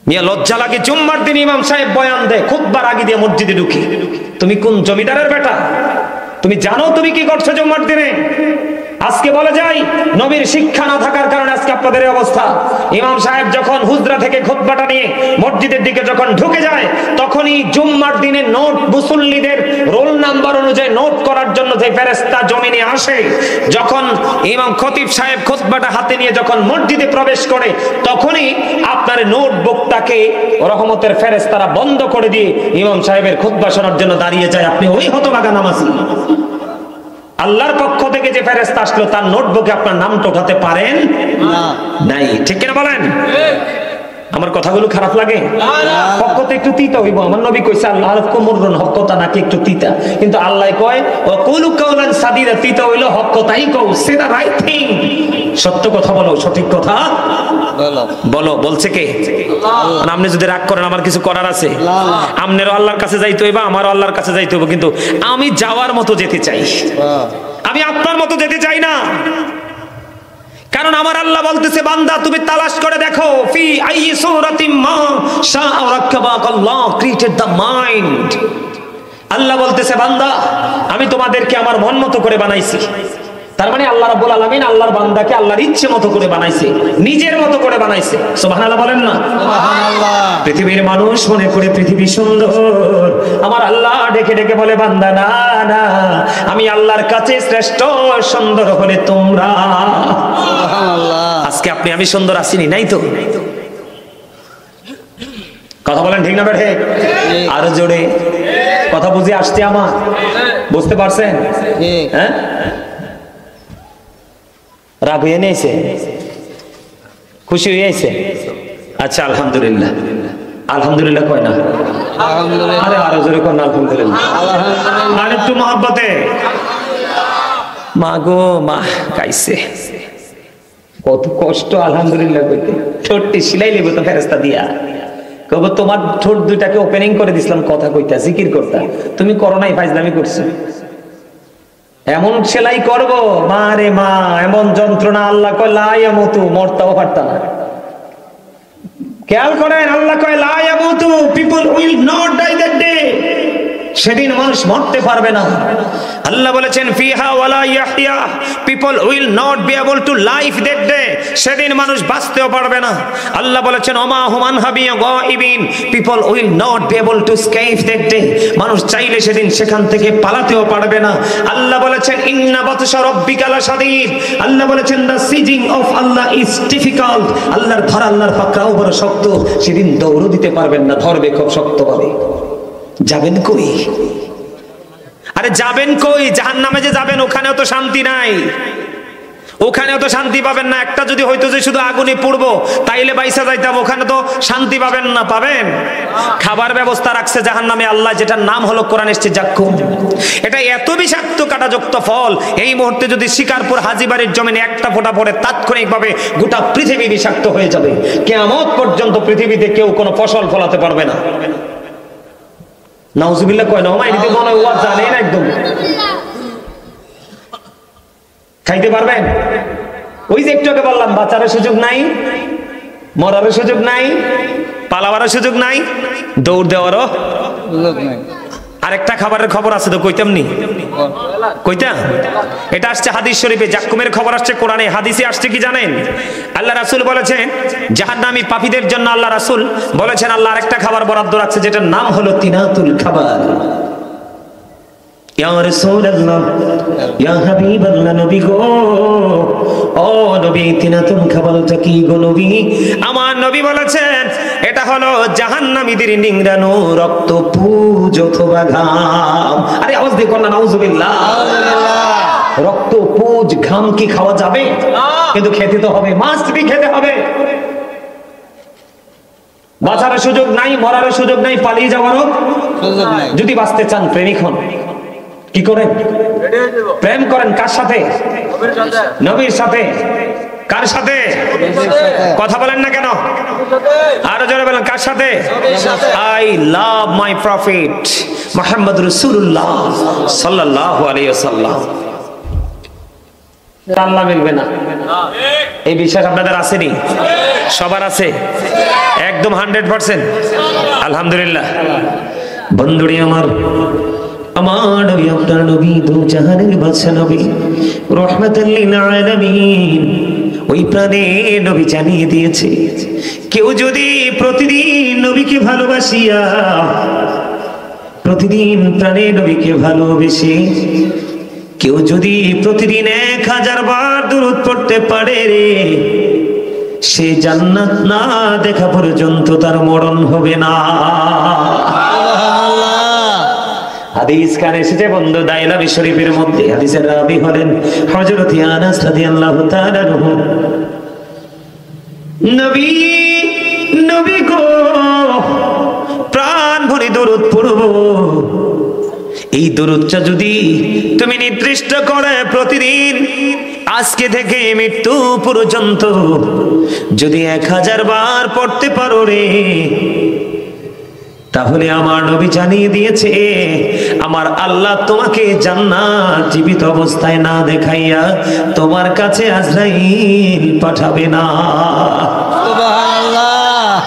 মিয়া লজ্জা লাগে, জুম্মার দিন ইমাম সাহেব বয়ান দেয়, খুতবার আগে দিয়ে মসজিদে ঢুকি। তুমি কোন জমিদারের বেটা? তুমি জানো তুমি কি করছো জুম্মার দিনে? আজকে বলে যাই, নবীর শিক্ষা না থাকার কারণে আজকে আপনাদের এই অবস্থা। ইমাম সাহেব যখন হুজরা থেকে খুতবাটা নিয়ে মসজিদের দিকে যখন ঢুকে যায়, তখনই জুম্মার দিনে নোট মুসল্লিদের রোল নাম্বার অনুযায়ী নোট করার জন্য যে ফেরেশতা জমিনে আসে, যখন ইমাম খতিব সাহেব খুতবাটা হাতে নিয়ে যখন মসজিদে প্রবেশ করে, তখনই আপনার নোটবুকটাকে রহমতের ফেরেশতারা বন্ধ করে দিয়ে ইমাম সাহেবের খুতবা শোনার জন্য দাঁড়িয়ে যায়। আপনি ওই হতভাগা নামাজি, আল্লাহর পক্ষ থেকে যে ফেরেশতা আসলো তার নোটবুকে আপনার নামটা উঠাতে পারেন না? নাই। ঠিক কিনা বলেন? আমার কথাগুলো খারাপ লাগে? হকতে একটু তিতা হইব। আমার নবী কইছে আল্লাহর কুমরুন হকতা নাকি একটু তিতা, কিন্তু আল্লাহ কয় ওয়া কুলু কাওলান সাদিদা, তিতা হইলো হকতাই কও, সে দা রাইট থিং। সত্য কথা বলো, সঠিক কথা বলো। বলছে কে? আল্লাহ। আপনি যদি রাগ করেন আমার কিছু করার আছে? আপনারও আল্লাহর কাছে যাইতে হইবা, আমারও আল্লাহর কাছে যাইতে হইব, কিন্তু আমি যাওয়ার মতো যেতে চাই, আমি আপনার মতো যেতে চাই না। কারণ আমার আল্লাহ বলতেছে, বান্দা তুমি তালাশ করে দেখো, ফি আইয়ি সূরাতিম মা শাআ রাক্কাবাক, আল্লাহ ক্রিয়েটেড দ্য মাইন্ড। আল্লাহ বলতেছে, বান্দা আমি তোমাদেরকে আমার মন মতো করে বানাইছি। তার মানে আল্লাহ রাব্বুল আলামিন আল্লাহর বান্দাকে আল্লাহর ইচ্ছে মতো করে বানাইছে, নিজের মতো করে বানাইছে। সুবহানাল্লাহ বলেন না? সুবহানাল্লাহ। পৃথিবীর মানুষ মনে করে পৃথিবী সুন্দর, আমার আল্লাহ ডেকে ডেকে বলে, বান্দা না না, আমি আল্লাহর কাছে শ্রেষ্ঠ সুন্দর হলে তোমরা। সুবহানাল্লাহ। আজকে আপনি আমি সুন্দর আসিনি, নাই তো? কথা বলেন ঠিক না বেঠে? আরো জোরে কথা বুঝে আসছে আমার? বুঝতে পারছেন? হ্যাঁ, রাগ হয়ে নিয়েছে, খুশি হয়েছে? আচ্ছা আলহামদুলিল্লাহ। আলহামদুলিল্লাহ কয় না? আরে আরো জোরে কয় না আলহামদুলিল্লাহ। আর একটু মহব্বতে। মা গো মা, গাইছে কত কষ্ট আলহামদুলিল্লাহ কইতে। ঠোঁটটি সিলাই লেবো তো ফেরেশতা দিয়া, কব তোমার ঠোঁট দুইটাকে ওপেনিং করে দিছিলাম কথা কইতা, জিকির করতা, তুমি করো নাই, ফাইজলামি করছো। এমন সেলাই করব মা রে মা, এমন যন্ত্রণা। আল্লাহ কয় লা ইয়ামুতু, মরতাও পারতা না। খেয়াল করেন, আল্লাহ কয় লা ইয়ামুতু, people will not die that day. সেদিন মানুষ মরতে পারবে না। আল্লাহ বলেছেন ফিহা ওয়ালা ইয়াহইয়া, people will not be able to live that day. সেদিন মানুষ বাঁচতেও পারবে না। আল্লাহ বলেছেন ওমা হুম আনহা বিগাইবিন, people will not be able to escape that day. মানুষ চাইলে সেদিন সেখান থেকে পালাতেও পারবে না। আল্লাহ বলেছেন ইন্না বাতশা রাব্বিকা লাশাদীদ। আল্লাহ বলেছেন the seizing of Allah is difficult. আল্লাহর ধরা, আল্লাহর পাকড়াও বড় শক্ত। সেদিন দৌড় দিতে পারবেন না, ধরবে খুব শক্তভাবে। যাবেন কই? আরে যাবেন কই? জাহান্নামে যে যাবেন, ওখানেও তো শান্তি নাই, ওখানেও তো শান্তি পাবেন না। একটা যদি হয়তো যে শুধু আগুনে পুড়বো তাইলে বাইসা যাইতাম, ওখানে তো শান্তি পাবেন না। পাবেন? খাবার ব্যবস্থা রাখছে জাহান্নামে আল্লাহ, যেটার নাম হলো কোরআন এসেছে জাক্কুম। এটা এত বিষাক্ত কাঁটাযুক্ত ফল, এই মুহূর্তে যদি শিকারপুর হাজীবাড়ির জমিনে একটা ফোঁটা পড়ে তাৎক্ষণিকভাবে গোটা পৃথিবী বিষাক্ত হয়ে যাবে। কিয়ামত পর্যন্ত পৃথিবীতে কেউ কোনো ফসল ফলাতে পারবে না। নাউজুবিল্লাহ কয় না? ওমা এদিকে মনে হয় ওয়াজ জানেন একদম। খাইতে পারবেন? ওই যে একটু আগে বললাম, বাঁচারও সুযোগ নাই, মরারও সুযোগ নাই, পালাবারও সুযোগ নাই, দৌড় দেওয়ারও সুযোগ নাই। আরেকটা খাবারের খবর আছে তো, কইতাম নি? কইতাম? এটা আসছে হাদিস শরীফে, জাক্কুমের খবর আসছে কোরআনে। হাদিসে আসছে কি জানেন? আল্লাহ রাসূল বলেছেন জাহান্নামী পাপীদের জন্য আল্লাহ রাসূল বলেছেন আল্লাহ আরেকটা খাবার বরাদ্দ রাখছে, যেটার নাম হলো তিনাতুল খাবার। ইয়া রাসূলুল্লাহ, ইয়া হাবিবাল্লাহ, নবী গো, ও নবী, তিনাতুল খাবারটা কি গো নবী? আমার নবী বলেছেন এটা হলো জাহান্নামীদের নিংড়ানো রক্ত, পুজ অথবা ঘাম। আরে আওয়াজ দিয়ে কর না নাউজুবিল্লাহ। রক্ত, পুজ, ঘাম কি খাওয়া যাবে? কিন্তু খেতে তো হবে, মাস্ট বি খেতে হবে। বাঁচার সুযোগ নাই, মরার সুযোগ নাই, পালিয়ে যাওয়ারও সুযোগ নাই। যদি বাঁচতে চান প্রেমিক হন। কি করেন? প্রেম করেন। কার সাথে? নবীর সাথে। কার সাথে? কথা বলেন না কেন? আরো জোরে বলেন, কার সাথে? I love my prophet Muhammad রাসূলুল্লাহ সাল্লাল্লাহু আলাইহি ওয়াসাল্লাম। আল্লাহ মিলবে না, এই বিশ্বাস আপনাদের আসেনি? সবার আছে? একদম 100%? আলহামদুলিল্লাহ। বন্ধুরি আমার নবী আপনার নবী, দু জাহানের বাদশা নবী, রাহমাতাল লিল আলামিন, ওই প্রাণে নবী জানিয়ে দিয়েছে, কেউ যদি প্রতিদিন নবীকে ভালোবাসিয়া, প্রতিদিন প্রাণে নবীকে ভালোবেসে কেউ যদি প্রতিদিন 1000 বার দুরূদ পড়তে পারে রে, সে জান্নাত না দেখা পর্যন্ত তার মরণ হবে না। হাদিস কানে এসেছে বন্ধু দাইলামি শরীফের মধ্যে, হাদিসের রাবি হলেন হযরত আনাস রাদিয়াল্লাহু তাআলা আনহু। নবী নবী গো প্রাণ ভরে দরুদ পড়ব, এই দরুদটা যদি তুমি নির্দিষ্ট করে প্রতিদিন আজকে থেকে মৃত্যু পর্যন্ত যদি 1000 বার পড়তে পারো রে, তাহলে আমার নবী জানিয়ে দিয়েছে আমার আল্লাহ তোমাকে জান্নাত জীবিত অবস্থায় না দেখাইয়া তোমার কাছে আজরাইল পাঠাবে না। সুবহানাল্লাহ।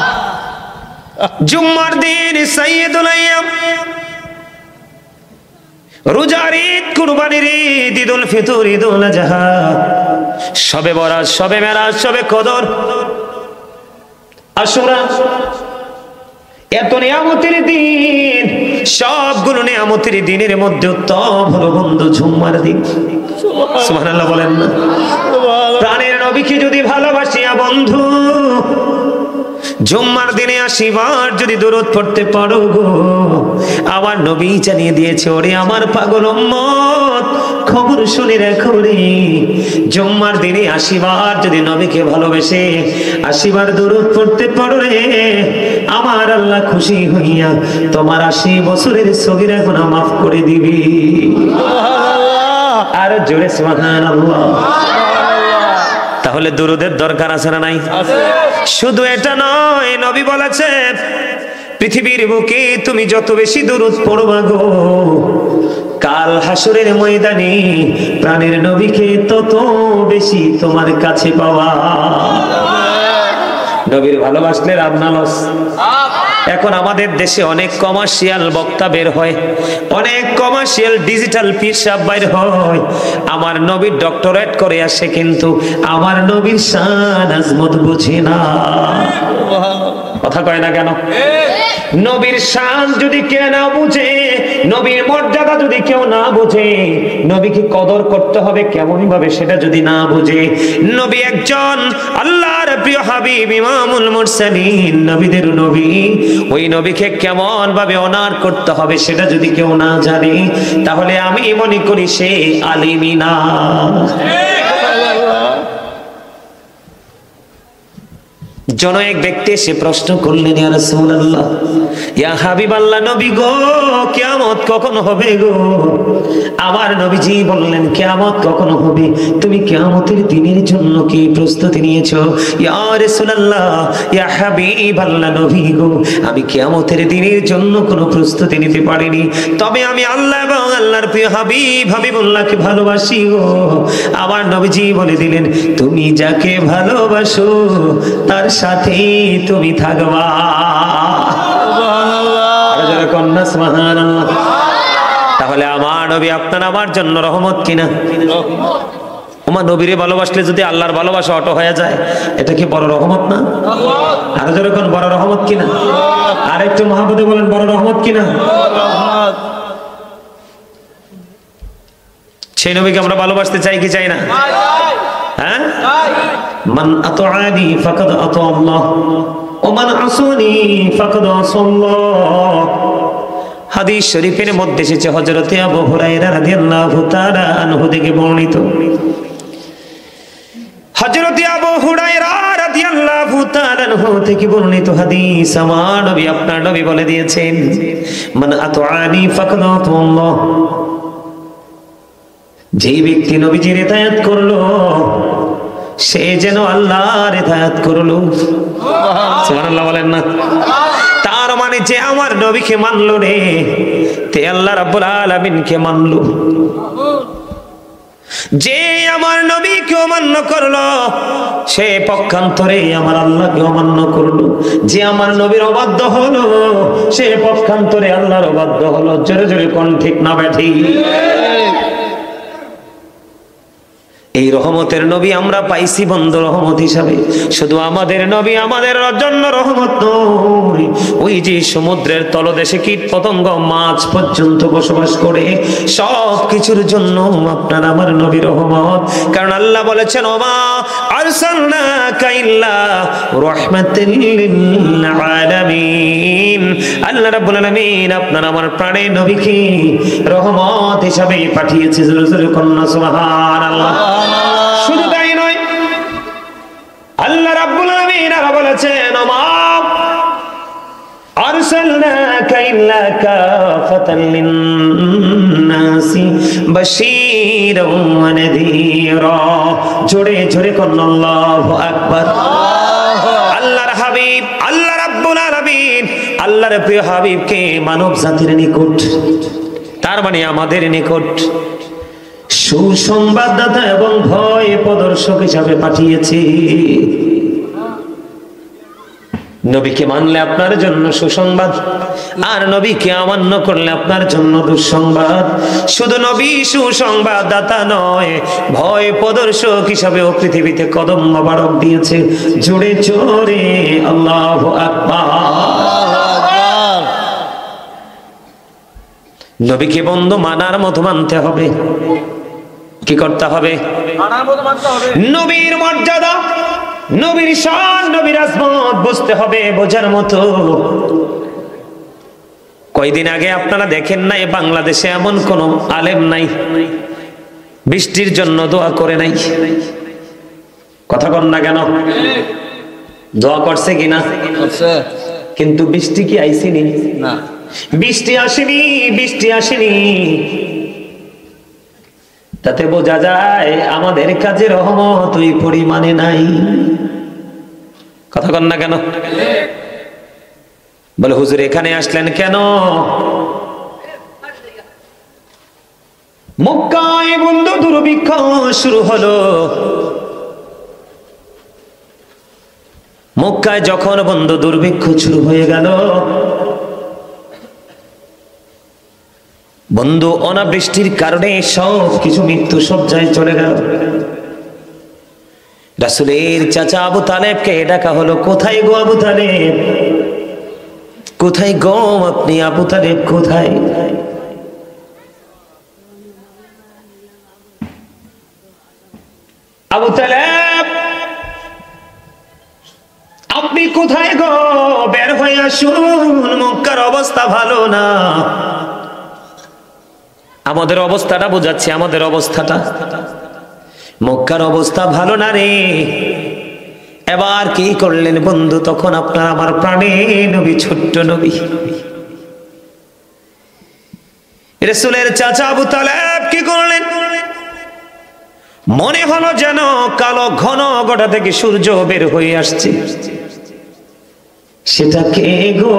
জুম্মার দিন সাইয়্যিদুল আইয়াম, রোজার ঈদ, কুরবানির ঈদ, ঈদুল ফিতর, ঈদুল আযহা, শবে বরাত, শবে মেরাজ, শবে কদর, আশুরা, এত নিয়ামতের দিন, সবগুলো নিয়ামতের দিনের মধ্যে উত্তম হলো বন্ধু জুম্মার দিন। সুবহানাল্লাহ বলেন না? প্রাণের নবীকে যদি ভালোবাসিয়া বন্ধু জুম্মার দিনে 80 বার যদি দরুদ পড়তে পারো গো, আমার নবী জানিয়ে দিয়েছে ওরে আমার পাগল উম্মত, খবর শুনে রাখো রে, জুম্মার দিনে 80 বার যদি নবীকে ভালোবেসে 80 বার দরুদ পড়তে পারো রে, আমার আল্লাহ খুশি হইয়া তোমার 80 বছরের সগীরা গুনাহ মাফ করে দিবি। আর জোরে সুবহানাল্লাহ। তাহলে দরুদের দরকার আছে না নাই? শুধু এটা নয়, নবী বলেছেন পৃথিবীর বুকে তুমি যত বেশি দরুদ পড়বা গো, কাল হাসরের ময়দানে প্রাণের নবীকে তত বেশি তোমার কাছে পাওয়া। নবীর ভালোবাসলে রাবনা লস। এখন আমাদের দেশে অনেক কমার্শিয়াল বক্তা বের হয়, অনেক কমার্শিয়াল ডিজিটাল পীর সাহেব বের হয়, আমার নবীর ডক্টরেট করে আসে, কিন্তু আমার নবীর শান আজমত বুঝে না। কথা কয় না কেন? নবীর শান যদি কেউ না বুঝে, নবীর মর্যাদা যদি কেউ না বুঝে, নবীকে কদর করতে হবে কেমন ভাবে সেটা যদি না বুঝে, নবী একজন আল্লাহর প্রিয় হাবিব, ইমামুল মুরসালিন, নবীদের নবী, ওই নবীকে কেমন ভাবে অনার করতে হবে সেটা যদি কেউ না জানে, তাহলে আমি মনে করি সে আলিমই না। জন এক ব্যক্তি এসে প্রশ্ন করলেন, ইয়া রাসূলুল্লাহ, ইয়া হাবিবাল্লাহ, নবী গো কিয়ামত কখন হবে গো? আমার নবীজি বললেন কিয়ামত কখন হবে, তুমি কিয়ামতের দিনের জন্য কি প্রস্তুতি নিয়েছো? ইয়া রাসূলুল্লাহ, ইয়া হাবিবাল্লাহ, নবী গো আমি কিয়ামতের দিনের জন্য কোনো প্রস্তুতি নিতে পারিনি, তবে আমি আল্লাহ এবং আল্লাহর প্রিয় হাবিবুল্লাহকে ভালোবাসি গো। আমার নবীজি বলে দিলেন, তুমি যাকে ভালোবাসো তার সাথে তুমি থাকবা। সুবহানাল্লাহ। তাহলে আমার নবী আপনার আমার জন্য রহমত কিনা? আমার নবীরে ভালোবাসলে যদি আল্লাহর ভালোবাসা অটো হয়ে যায়, এটা কি বড় রহমত না? আরো যেরকম বড় রহমত কিনা? আর একটু মহাব্বতে বলেন, বড় রহমত কিনা? সেই নবীকে আমরা ভালোবাসতে চাই কি চাই না? হ্যাঁ, মান আতাআনি ফাকাদ আতা আল্লাহ ওয়া মান আসানি ফাকাদ আসাল্লাহ। হাদিস শরীফের মধ্যে এসেছে, হযরত আবু হুরায়রা রাদিয়াল্লাহু তাআলা আনহু থেকে বর্ণিত। হযরত আবু হুরায়রা রাদিয়াল্লাহু তাআলা আনহু থেকে বর্ণিত হাদিস, আমার নবী আপনার নবী বলে দিয়েছেন, মান আতাআনি ফাকাদ আতা আল্লাহ। যেই ব্যক্তি নবীজির ইতায়াত করলো সে যেন আল্লাহর ইতায়াত করলো। সুবহানাল্লাহ বলেন না? তার মানে যে আমার নবীকে মানলো রে, তে আল্লাহ রাব্বুল আলামিনকে মানলো। যে আমার নবীকে অমান্য করলো সে পক্ষান্তরে আমার আল্লাহকে অমান্য করলো। যে আমার নবীর অবাধ্য হলো সে পক্ষান্তরে আল্লাহর অবাধ্য হলো। জোরে জোরে কোন ঠিক না ব্যাঠি? এই রহমতের নবী আমরা পাইছি বন্ধু রহমত হিসাবে। শুধু আমাদের নবী আমাদের জন্য রহমত নয়, ওই যে সমুদ্রের তলদেশে কীট পতঙ্গ মাছ পর্যন্ত বসবাস করে সব কিছুর জন্য আপনার আমার নবী রহমত। কারণ আল্লাহ বলেছেন ওমা আরসালনাকা ইল্লা রাহমাতাল লিল আলামিন। আল্লাহ রাব্বুল আলামিন আপনার আমার প্রাণের নবীকে রহমত হিসাবে পাঠিয়েছে। জোরে জোরে কন্যা সুবহানাল্লাহ। শুধু তাই নয়, আল্লাহ রাব্বুল আলামিন আরো বলেছেন ওমা আরসালনাকা ইল্লা কাফাতাল লিন-নাসি বাশীরাও ওয়া নাযীরা। জোরে জোরে কোন আল্লাহু আকবার। আল্লাহর হাবিব আল্লাহ রাব্বুল আলামিন আল্লাহর প্রিয় হাবিবকে মানব জাতির নিকট, তার মানে আমাদের নিকট সুসংবাদদাতা এবং ভয় প্রদর্শক হিসাবে পাঠিয়েছি। নবীকে মানলে আপনার জন্য সুসংবাদ, আর নবীকে অমান্য করলে আপনার জন্য দুঃসংবাদ। শুধু নবী সুসংবাদদাতা নয়, ভয় প্রদর্শক হিসাবেও পৃথিবীতে কদম মোবারক দিয়েছে। জোরে জোরে আল্লাহু আকবার। নবীকে বন্ধু মানার মতো মানতে হবে। কি করতে হবে? নবীর মর্যাদা, নবীর শান, নবীর আজমত বুঝতে হবে, বোঝার মতো। কয়দিন আগে আপনারা দেখেন নাই বাংলাদেশে এমন কোন আলেম নাই বৃষ্টির জন্য দোয়া করে নাই? কথা কন না কেন? দোয়া করছে কিনা? কিন্তু বৃষ্টি কি আইসিনি? না, বৃষ্টি আসেনি, বৃষ্টি আসেনি। তাতে বোঝা যায় আমাদের কাজে রহমত ওই পরিমাণে নাই। কথা কন না কেন? বলে হুজুর এখানে আসলেন কেন? মক্কায় বন্ধু দুর্ভিক্ষ শুরু হলো। মক্কায় যখন বন্ধু দুর্ভিক্ষ শুরু হয়ে গেল, বন্ধু অনাবৃষ্টির কারণে সব কিছু মৃত্যু সজ্জায় চলে গেল। রাসূলের চাচা আবু তালেবকে ডাকা হলো। কোথায় গো আবু তালেব? কোথায় গো আপনি আবু তালেব? কোথায়? আবু তালেব আপনি কোথায় গো? বের হয়ে আসুন, মক্কার অবস্থা ভালো না। আমাদের অবস্থাটা বোঝাচ্ছে, আমাদের অবস্থাটা। মক্কার অবস্থা ভালো না রে। এবার কি করলেন বন্ধু? তখন আপনার আমার প্রাণের নবী, ছোট্ট নবী রাসূলের চাচা আবু তালেব কি করলেন? মনে হলো যেন কালো ঘন গোটা থেকে সূর্য বের হয়ে আসছে। সেটা কে গো?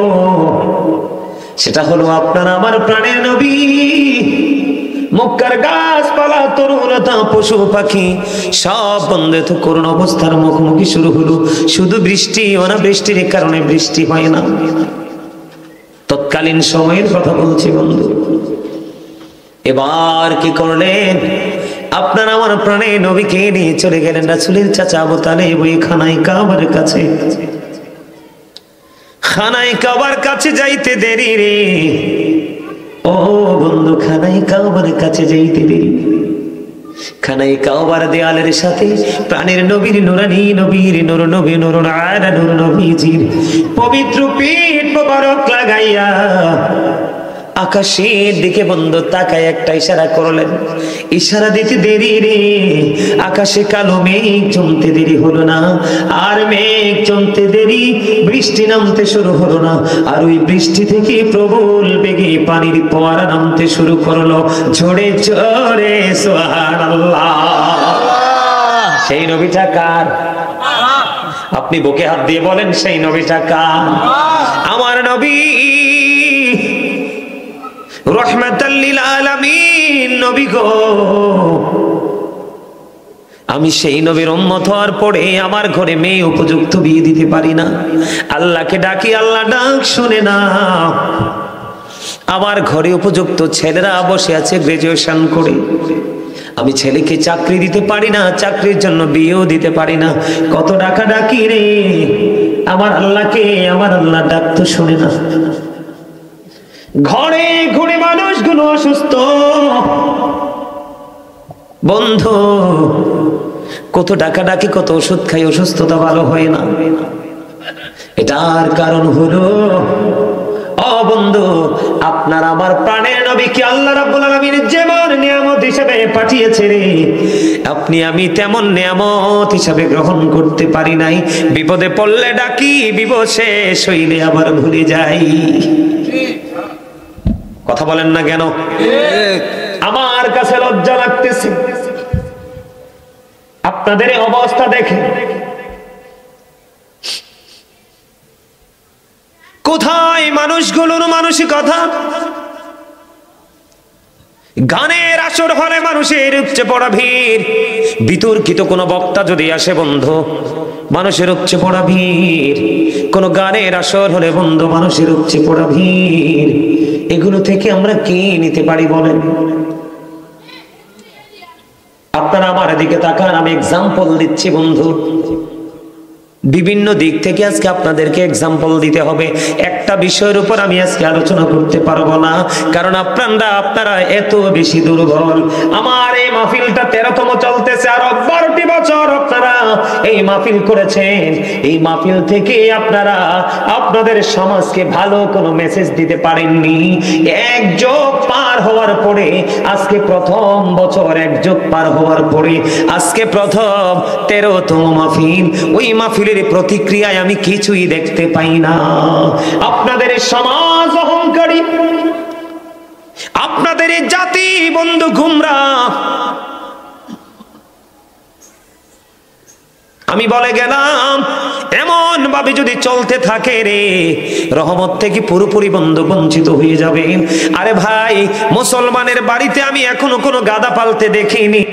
সেটা হলো আপনার আমার প্রাণের নবী। মক্কার গাছপালা, তরুলতা, পশু পাখি সব বন্ধ করুণ অবস্থার মুখোমুখি শুরু হলো। শুধু বৃষ্টি, অনাবৃষ্টির কারণে বৃষ্টি হয় না। তৎকালীন সময়ের কথা বলছি বন্ধু। এবার কি করলেন? আপনার আমার প্রাণে নবীকে নিয়ে চলে গেলেন রাসূলের চাচা আবু তালেব ওই খানায় কাবার কাছে। খানায় কাবার কাছে যাইতে দেরি রে ও বন্ধু, খানায় কাবার কাছে যাইতে দেরি। খানায় কাবার দেয়ালের সাথে প্রাণের নবীর নুরানি নবীর নূর নবী নূর আলা নূর নবীজির পবিত্র পিঠ মোবারক লাগাইয়া আকাশের দিকে বন্ধু তাকায় একটা ইশারা করলেন। ইশারা দিতে দেরি রে, আকাশে কালো মেঘ জমতে দেরি হলো না। আর মেঘ জমতে দেরি, বৃষ্টি নামতে শুরু হলো না। আর ওই বৃষ্টি থেকে প্রবল বেগে পানির ফোয়ারা নামতে শুরু করলো। ঝরে ঝরে সুবহানাল্লাহ। সেই নবীটা কার? আপনি বুকে হাত দিয়ে বলেন সেই নবীটা কার? আমার নবী রহমাতাল লিল আলামিন নবী গো। আমি সেই নবীর উম্মত হওয়ার পরে আমার ঘরে মেয়ে উপযুক্ত বিয়ে দিতে পারি না। আল্লাহকে ডাকি, আল্লাহ ডাক শুনে না। আমার ঘরে উপযুক্ত ছেলেরা বসে আছে গ্রাজুয়েশন করে, আমি ছেলেকে চাকরি দিতে পারি না, চাকরির জন্য বিয়েও দিতে পারি না। কত ডাকা ডাকি রে আমার আল্লাহকে, আমার আল্লাহ ডাক তো শুনে না। ঘরে ঘরে মানুষগুলো অসুস্থ। বন্ধু, কত ডাকা ডাকি, কত ওষুধ খাই, অসুস্থতা ভালো হয় না। এটার কারণ হলো, ও বন্ধু, আপনার আমার প্রাণের নবীকে আল্লাহ রাব্বুল আলামিন যেমন নিয়ামত হিসেবে পাঠিয়েছে রে, আপনি আমি তেমন নিয়ামত হিসেবে গ্রহণ করতে পারি নাই। বিপদে পড়লে ডাকি, বিপদ শেষ হইলে আবার ভুলে যাই। কথা বলেন না কেন? আমার কাছে লজ্জা লাগতেছে আপনাদের অবস্থা দেখে। কোথায় মানুষগুলোর মানসিকতা? গানের আসর হলে মানুষের উপচে পড়া ভিড়। বিতর্কিত কোন বক্তা যদি আসে বন্ধু, মানুষের উপচে পড়া ভিড়। কোন গানের আসর হলে বন্ধু, মানুষের উপচে পড়া ভিড়। এগুলো থেকে আমরা কি নিতে পারি বলেন? আপনারা আমার দিকে তাকান, আমি এক্সাম্পল দিচ্ছি বন্ধু। বিভিন্ন দিক থেকে আজকে আপনাদেরকে এক্সাম্পল দিতে হবে। একটা বিষয়ের উপর আমি আজকে আলোচনা করতে পারবো না, কারণ আপনারা এত বেশি দুর্বল। আমার এই মাহফিলটা 13তম চলতেছে, আর 12টি বছর আপনারা এই মাহফিল করেছেন। এই মাহফিল থেকে আপনারা আপনাদের সমাজকে ভালো কোনো মেসেজ দিতে পারেননি। এক যুগ পার হওয়ার পরে আজকে প্রথম বছর, এক যুগ পার হওয়ার পরে আজকে প্রথম 13তম মাহফিল। ওই মাহফিলের প্রতিক্রিয়ায় আমি কিছুই দেখতে পাই না। আপনাদের সমাজ অহংকারী, আপনাদের জাতি বন্ধু গুমরাহ। আমি বলে গেলাম, এমন ভাবে যদি চলতে থাকে রে, রহমত থেকে পুরোপুরি বন্ধু বঞ্চিত হয়ে যাবেন। আরে ভাই, মুসলমানের বাড়িতে আমি এখনো কোনো গাদা পালতে দেখিনি।